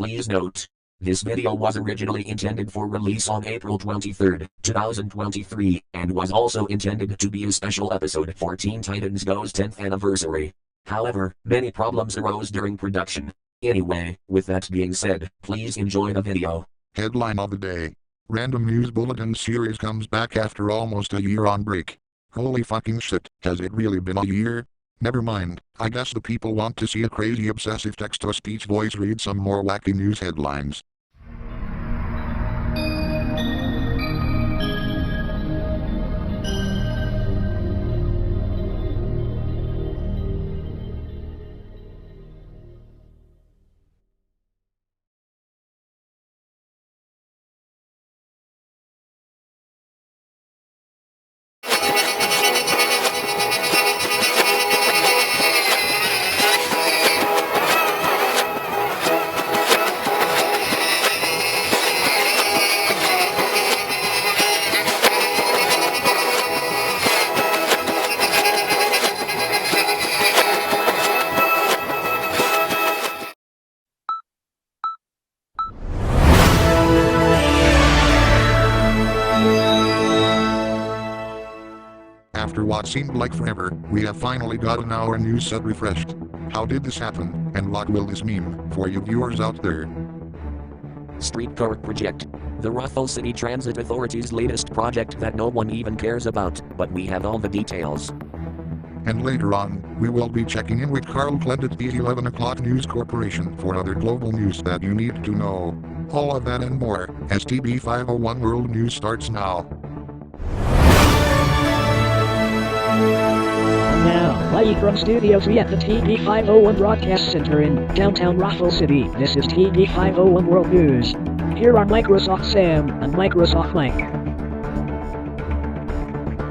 Please note, this video was originally intended for release on April 23, 2023, and was also intended to be a special episode for Teen Titans Go's 10th anniversary. However, many problems arose during production. Anyway, with that being said, please enjoy the video. Headline of the day. Random News Bulletin series comes back after almost a year on break. Holy fucking shit, has it really been a year? Never mind, I guess the people want to see a crazy obsessive text-to-speech voice read some more wacky news headlines. After what seemed like forever, we have finally gotten our news set refreshed. How did this happen, and what will this mean for you viewers out there? Streetcar Project. The Ruffle City Transit Authority's latest project that no one even cares about, but we have all the details. And later on, we will be checking in with Carl Kled at the 11 o'clock News Corporation for other global news that you need to know. All of that and more, as TB501 World News starts now. Now, live from Studio 3 at the TB501 Broadcast Center in downtown Ruffle City, this is TB501 World News. Here are Microsoft Sam and Microsoft Mike.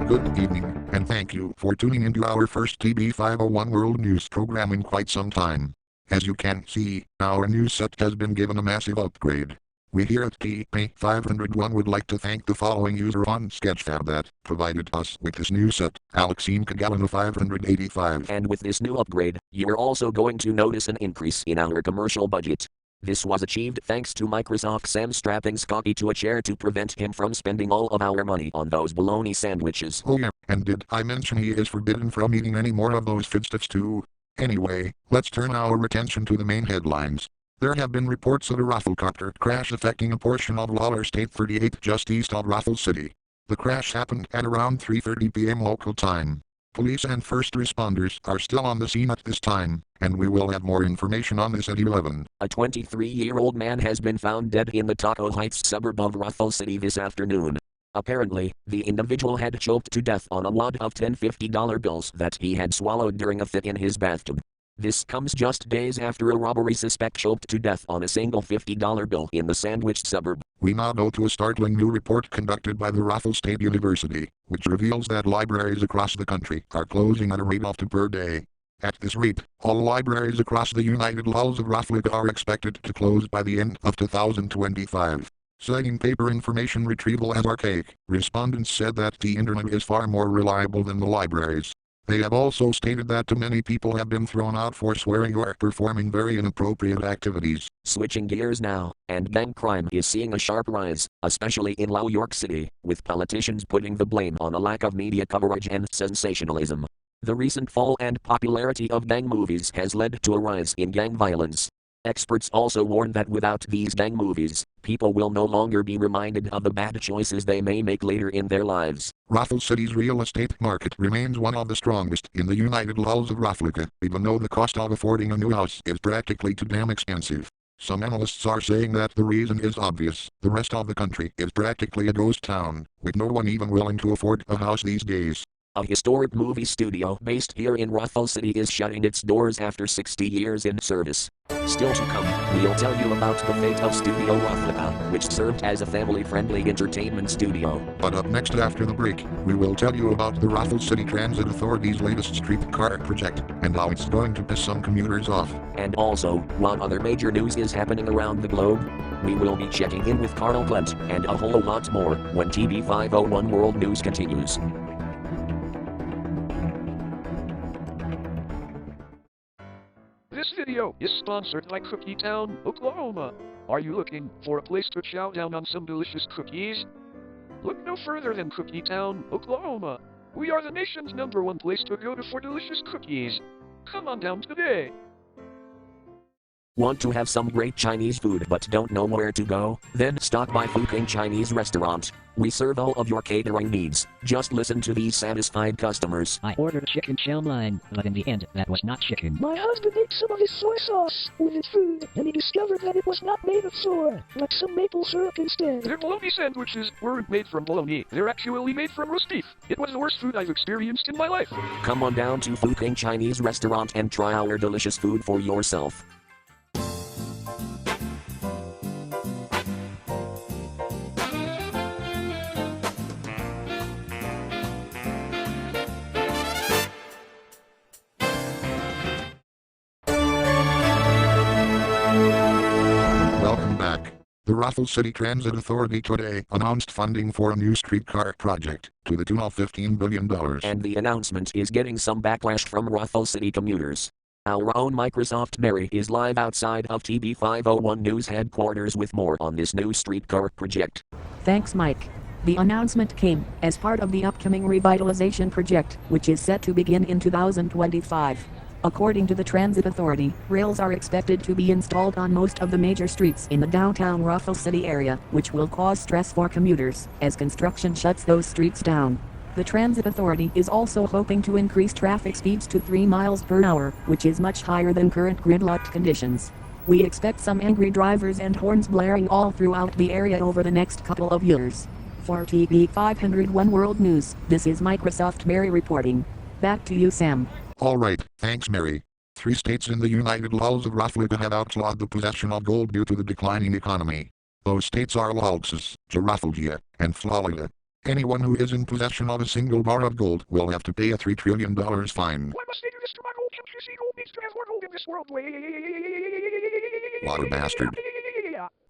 Good evening, and thank you for tuning into our first TB501 World News program in quite some time. As you can see, our news set has been given a massive upgrade. We here at TB501 would like to thank the following user on Sketchfab that provided us with this new set, Alexine Kagalina 585. And with this new upgrade, you are also going to notice an increase in our commercial budget. This was achieved thanks to Microsoft Sam strapping Scotty to a chair to prevent him from spending all of our money on those bologna sandwiches. Oh yeah, and did I mention he is forbidden from eating any more of those foodstuffs too? Anyway, let's turn our attention to the main headlines. There have been reports of a rafflecopter crash affecting a portion of Lawler State 38 just east of Ruffle City. The crash happened at around 3:30 p.m. local time. Police and first responders are still on the scene at this time, and we will have more information on this at 11. A 23-year-old man has been found dead in the Taco Heights suburb of Ruffle City this afternoon. Apparently, the individual had choked to death on a wad of 10 $50 bills that he had swallowed during a fit in his bathtub. This comes just days after a robbery suspect choked to death on a single $50 bill in the sandwiched suburb. We now go to a startling new report conducted by the Ruffle State University, which reveals that libraries across the country are closing at a rate of 2 per day. At this rate, all libraries across the United Laws of Ruffle are expected to close by the end of 2025. Citing paper information retrieval as archaic, respondents said that the internet is far more reliable than the libraries. They have also stated that too many people have been thrown out for swearing or performing very inappropriate activities. Switching gears now, and gang crime is seeing a sharp rise, especially in New York City, with politicians putting the blame on a lack of media coverage and sensationalism. The recent fall and popularity of gang movies has led to a rise in gang violence. Experts also warn that without these gang movies, people will no longer be reminded of the bad choices they may make later in their lives. Ruffle City's real estate market remains one of the strongest in the United Laws of Ruffle, even though the cost of affording a new house is practically too damn expensive. Some analysts are saying that the reason is obvious. The rest of the country is practically a ghost town, with no one even willing to afford a house these days. A historic movie studio based here in Ruffle City is shutting its doors after 60 years in service. Still to come, we'll tell you about the fate of Studio Ruffle, which served as a family-friendly entertainment studio. But up next after the break, we will tell you about the Ruffle City Transit Authority's latest streetcar project, and how it's going to piss some commuters off. And also, what other major news is happening around the globe? We will be checking in with Carl Kled, and a whole lot more, when TB501 World News continues. This video video is sponsored by Cookie Town, Oklahoma. Are you looking for a place to chow down on some delicious cookies? Look no further than Cookie Town, Oklahoma. We are the nation's #1 place to go to for delicious cookies. Come on down today. Want to have some great Chinese food but don't know where to go? Then stop by FirstCom Chinese Restaurant. We serve all of your catering needs. Just listen to these satisfied customers. I ordered chicken chow mein, but in the end, that was not chicken. My husband ate some of his soy sauce with his food, and he discovered that it was not made of soy, but some maple syrup instead. Their bologna sandwiches weren't made from bologna. They're actually made from roast beef. It was the worst food I've experienced in my life. Come on down to FirstCom Chinese Restaurant and try our delicious food for yourself. Welcome back. The Raffles City Transit Authority today announced funding for a new streetcar project to the tune of $15 billion. And the announcement is getting some backlash from Raffles City commuters. Our own Microsoft Mary is live outside of TB501 News headquarters with more on this new streetcar project. Thanks, Mike. The announcement came as part of the upcoming revitalization project, which is set to begin in 2025. According to the Transit Authority, rails are expected to be installed on most of the major streets in the downtown Raffles City area, which will cause stress for commuters as construction shuts those streets down. The Transit Authority is also hoping to increase traffic speeds to 3 miles per hour, which is much higher than current gridlocked conditions. We expect some angry drivers and horns blaring all throughout the area over the next couple of years. For TB501 World News, this is Microsoft Mary reporting. Back to you, Sam. Alright, thanks Mary. 3 states in the United Laos of Africa have outlawed the possession of gold due to the declining economy. Those states are Laos, Giraffolgia, and Florida. Anyone who is in possession of a single bar of gold will have to pay a $3 trillion fine. Why must they do this to my gold? Can't you see gold needs to have more gold in this world? What a bastard.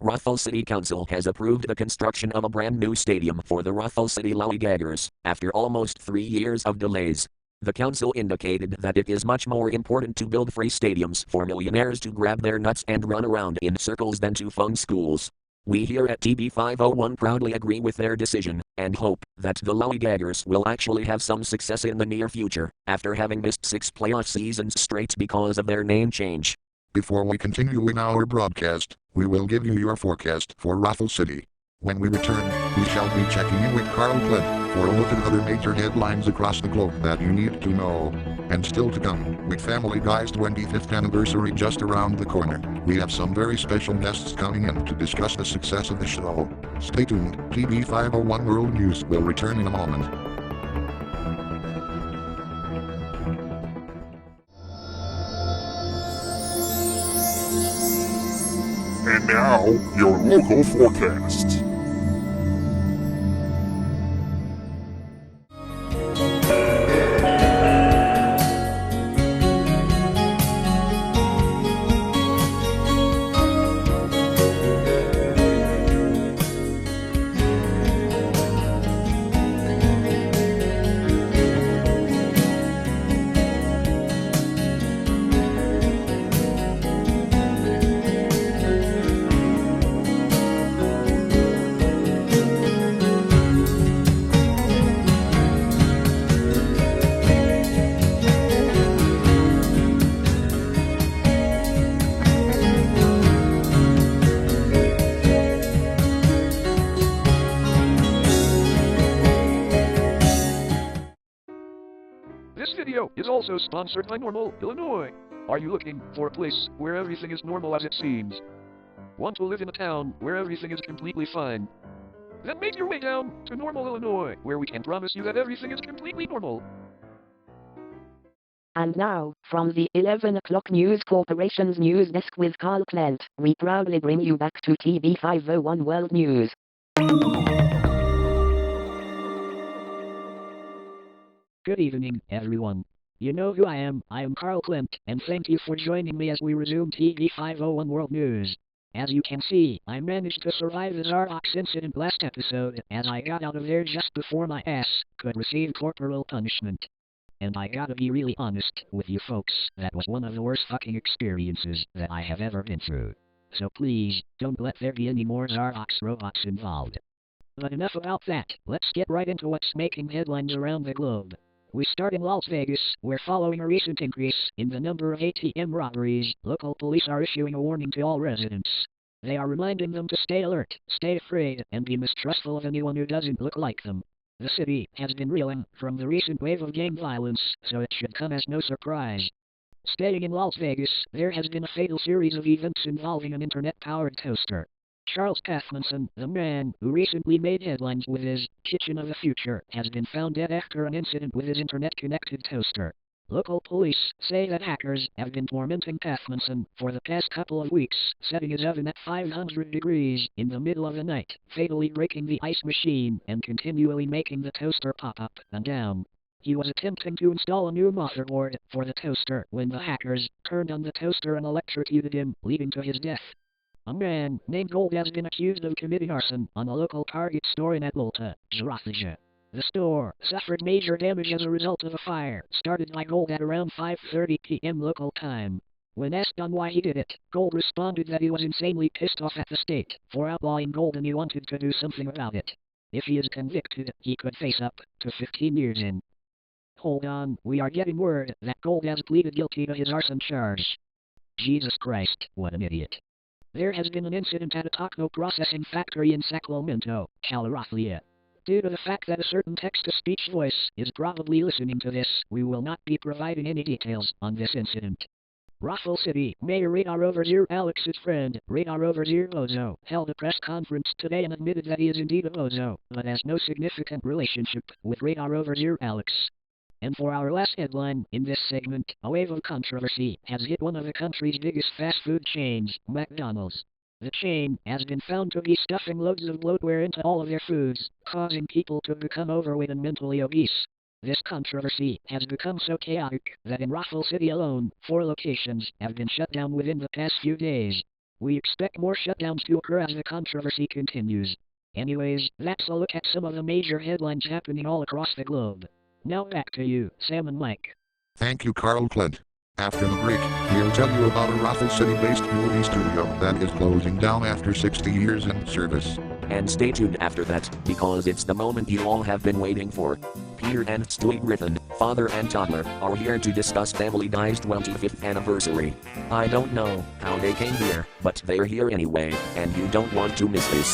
Raffles City Council has approved the construction of a brand new stadium for the Raffles City Lollygaggers, after almost 3 years of delays. The council indicated that it is much more important to build free stadiums for millionaires to grab their nuts and run around in circles than to fund schools. We here at TB501 proudly agree with their decision, and hope that the Lollygaggers will actually have some success in the near future, after having missed 6 playoff seasons straight because of their name change. Before we continue in our broadcast, we will give you your forecast for Raffles City. When we return, we shall be checking in with Carl Clint for a look at other major headlines across the globe that you need to know. And still to come, with Family Guy's 25th anniversary just around the corner, we have some very special guests coming in to discuss the success of the show. Stay tuned, TB501 World News will return in a moment. And now, your local forecast. This video is also sponsored by Normal, Illinois. Are you looking for a place where everything is normal as it seems? Want to live in a town where everything is completely fine? Then make your way down to Normal, Illinois, where we can promise you that everything is completely normal. And now, from the 11 o'clock News Corporation's news desk with Carl Clint, we proudly bring you back to TB501 World News. Good evening, everyone. You know who I am Carl Klimt, and thank you for joining me as we resume TB501 World News. As you can see, I managed to survive the Zarbox incident last episode, as I got out of there just before my ass could receive corporal punishment. And I gotta be really honest with you folks, that was one of the worst fucking experiences that I have ever been through. So please, don't let there be any more Xerox robots involved. But enough about that, let's get right into what's making headlines around the globe. We start in Las Vegas, where following a recent increase in the number of ATM robberies, local police are issuing a warning to all residents. They are reminding them to stay alert, stay afraid, and be mistrustful of anyone who doesn't look like them. The city has been reeling from the recent wave of gang violence, so it should come as no surprise. Staying in Las Vegas, there has been a fatal series of events involving an internet-powered toaster. Charles Kathmanson, the man who recently made headlines with his Kitchen of the Future, has been found dead after an incident with his internet-connected toaster. Local police say that hackers have been tormenting Kathmanson for the past couple of weeks, setting his oven at 500 degrees in the middle of the night, fatally breaking the ice machine and continually making the toaster pop up and down. He was attempting to install a new motherboard for the toaster when the hackers turned on the toaster and electrocuted him, leading to his death. A man named Gold has been accused of committing arson on a local Target store in Atlanta, Georgia. The store suffered major damage as a result of a fire started by Gold at around 5:30 p.m. local time. When asked on why he did it, Gold responded that he was insanely pissed off at the state for outlawing gold and he wanted to do something about it. If he is convicted, he could face up to 15 years in. Hold on, we are getting word that Gold has pleaded guilty to his arson charge. Jesus Christ, what an idiot. There has been an incident at a taco processing factory in Sacramento, California. Due to the fact that a certain text-to-speech voice is probably listening to this, we will not be providing any details on this incident. Raffle City Mayor Radar Over Zero Alex's friend, Radar Over Zero Bozo, held a press conference today and admitted that he is indeed a bozo, but has no significant relationship with Radar Over Zero Alex. And for our last headline in this segment, a wave of controversy has hit one of the country's biggest fast food chains, McDonald's. The chain has been found to be stuffing loads of bloatware into all of their foods, causing people to become overweight and mentally obese. This controversy has become so chaotic that in Raffle City alone, 4 locations have been shut down within the past few days. We expect more shutdowns to occur as the controversy continues. Anyways, that's a look at some of the major headlines happening all across the globe. Now back to you, Sam and Mike. Thank you, Carl Clint. After the break, we'll tell you about a Raffle City-based movie studio that is closing down after 60 years in service. And stay tuned after that, because it's the moment you all have been waiting for. Peter and Stewie Griffin, father and toddler, are here to discuss Family Guy's 25th anniversary. I don't know how they came here, but they're here anyway, and you don't want to miss this.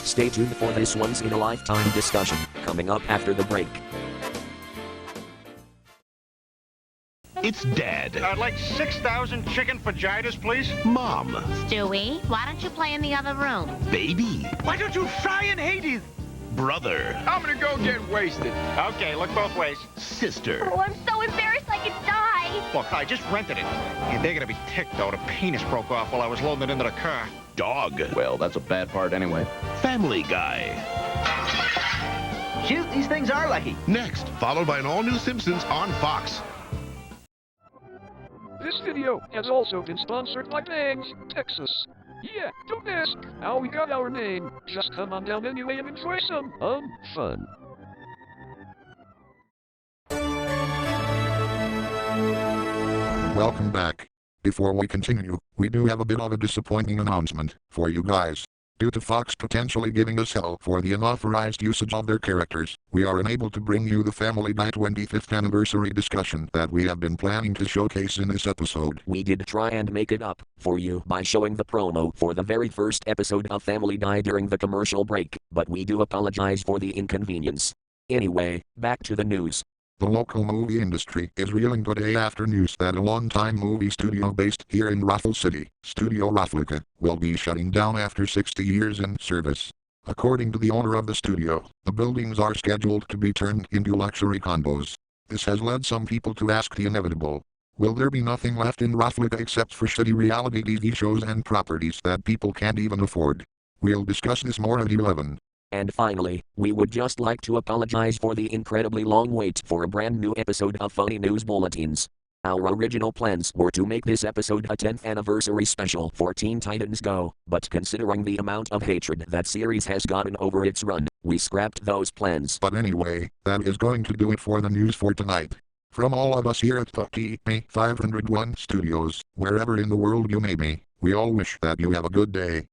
Stay tuned for this once-in-a-lifetime discussion, coming up after the break. It's Dad. I'd like 6,000 chicken fajitas, please. Mom. Stewie, why don't you play in the other room? Baby. Why don't you fry in Hades? Brother. I'm gonna go get wasted. Okay, look both ways. Sister. Oh, I'm so embarrassed I could die. Look, I just rented it. And they're gonna be ticked, though. The penis broke off while I was loading it into the car. Dog. Well, that's a bad part anyway. Family Guy. Shoot, these things are lucky. Next, followed by an all-new Simpsons on Fox. This video has also been sponsored by Bangs, Texas. Yeah, don't ask how we got our name. Just come on down anyway and enjoy some fun. Welcome back. Before we continue, we do have a bit of a disappointing announcement for you guys. Due to Fox potentially giving us hell for the unauthorized usage of their characters, we are unable to bring you the Family Guy 25th anniversary discussion that we have been planning to showcase in this episode. We did try and make it up for you by showing the promo for the very first episode of Family Guy during the commercial break, but we do apologize for the inconvenience. Anyway, back to the news. The local movie industry is reeling today after news that a long-time movie studio based here in Raffle City, Studio Rafflica, will be shutting down after 60 years in service. According to the owner of the studio, the buildings are scheduled to be turned into luxury condos. This has led some people to ask the inevitable. Will there be nothing left in Rafflica except for shitty reality TV shows and properties that people can't even afford? We'll discuss this more at 11. And finally, we would just like to apologize for the incredibly long wait for a brand new episode of Funny News Bulletins. Our original plans were to make this episode a 10th anniversary special for Teen Titans Go, but considering the amount of hatred that series has gotten over its run, we scrapped those plans. But anyway, that is going to do it for the news for tonight. From all of us here at the TP 501 Studios, wherever in the world you may be, we all wish that you have a good day.